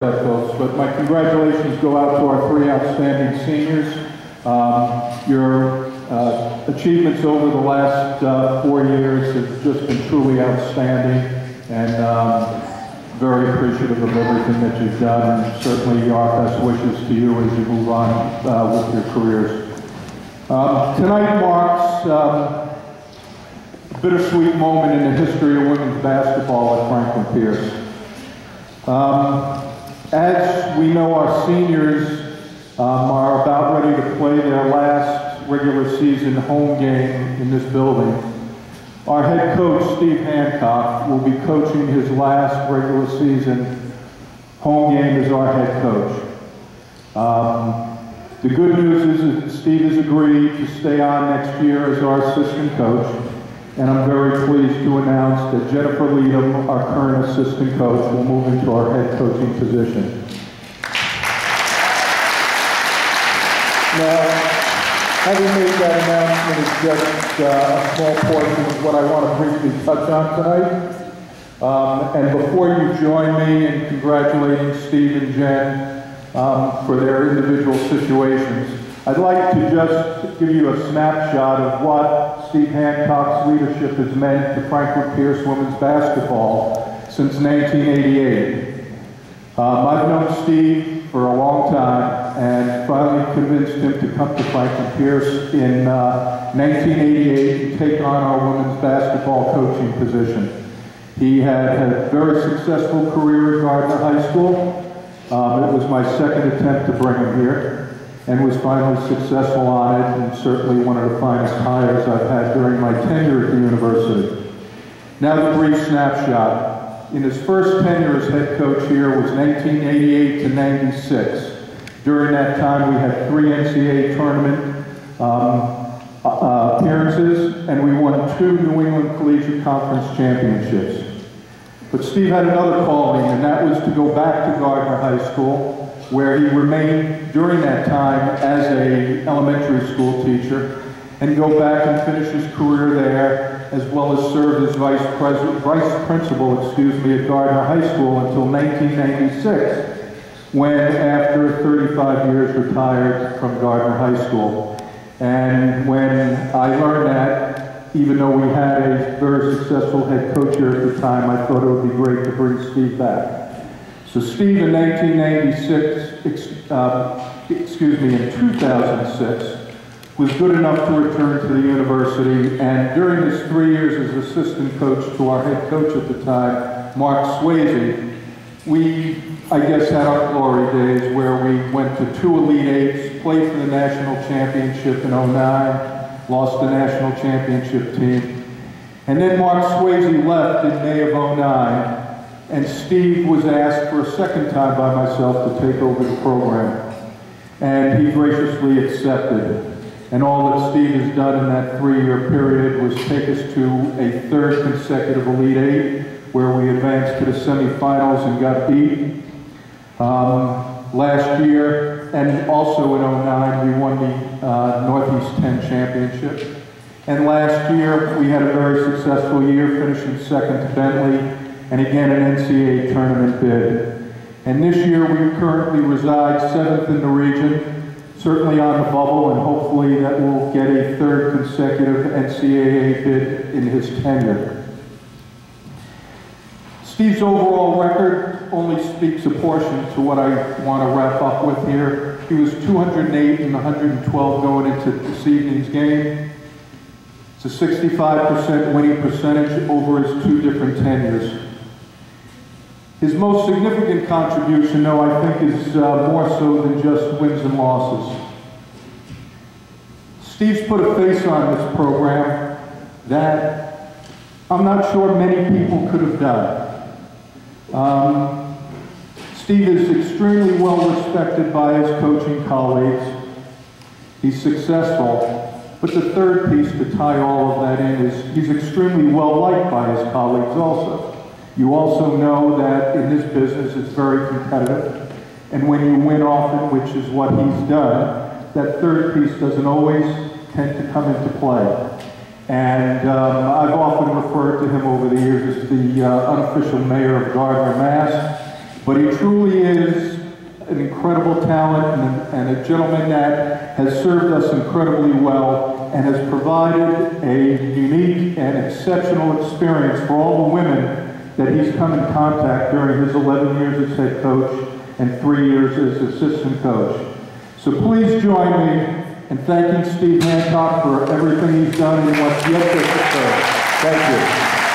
folks, but my congratulations go out to our three outstanding seniors. Your achievements over the last 4 years have just been truly outstanding, and very appreciative of everything that you've done, and certainly our best wishes to you as you move on with your careers. Tonight marks a bittersweet moment in the history of women's basketball at Franklin Pierce. As we know, our seniors are about ready to play their last regular season home game in this building. Our head coach, Steve Hancock, will be coaching his last regular season home game as our head coach. The good news is that Steve has agreed to stay on next year as our assistant coach, and I'm very pleased to announce that Jennifer Leadham, our current assistant coach, will move into our head coaching position. Now, having made that announcement is just a small portion of what I want to briefly touch on tonight. And before you join me in congratulating Steve and Jen for their individual situations, I'd like to just give you a snapshot of what Steve Hancock's leadership has meant to Franklin Pierce women's basketball since 1988. I've known Steve for a long time and finally convinced him to come to Franklin Pierce in 1988 and take on our women's basketball coaching position. He had a very successful career at Gardner High School. It was my second attempt to bring him here, and was finally successful on it, and certainly one of the finest hires I've had during my tenure at the university. Now the brief snapshot. In his first tenure as head coach here was 1988 to 96. During that time we had 3 NCAA tournament appearances, and we won 2 New England Collegiate Conference championships. But Steve had another calling, and that was to go back to Gardner High School, where he remained during that time as an elementary school teacher, and go back and finish his career there, as well as serve as vice principal at Gardner High School until 1996, when, after 35 years, retired from Gardner High School. And when I learned that, even though we had a very successful head coach here at the time, I thought it would be great to bring Steve back. So Steve in 2006, was good enough to return to the university, and during his 3 years as assistant coach to our head coach at the time, Mark Swayze, we, I guess, had our glory days where we went to 2 Elite Eights, played for the national championship in '09, lost the national championship team. And then Mark Swayze left in May of '09, and Steve was asked for a second time by myself to take over the program. And he graciously accepted. And all that Steve has done in that 3-year period was take us to a 3rd consecutive Elite Eight, where we advanced to the semifinals and got beat. Last year, and also in '09, we won the Northeast 10 championship. And last year, we had a very successful year, finishing 2nd to Bentley, and again an NCAA tournament bid. And this year, we currently reside 7th in the region, certainly on the bubble, and hopefully that will get a 3rd consecutive NCAA bid in his tenure. Steve's overall record only speaks a portion to what I want to wrap up with here. He was 208 and 112 going into this evening's game. It's a 65% winning percentage over his 2 different tenures. His most significant contribution, though, I think is more so than just wins and losses. Steve's put a face on this program that I'm not sure many people could have done. Steve is extremely well respected by his coaching colleagues. He's successful, but the third piece to tie all of that in is he's extremely well liked by his colleagues also. You also know that in this business it's very competitive, and when you win often, which is what he's done, that third piece doesn't always tend to come into play. And I've often referred to him over the years as the unofficial mayor of Gardner, Mass. But he truly is an incredible talent and a gentleman that has served us incredibly well and has provided a unique and exceptional experience for all the women that he's come in contact during his 11 years as head coach and 3 years as assistant coach. So please join me in thanking Steve Hancock for everything he's done and what's yet to occur. Thank you.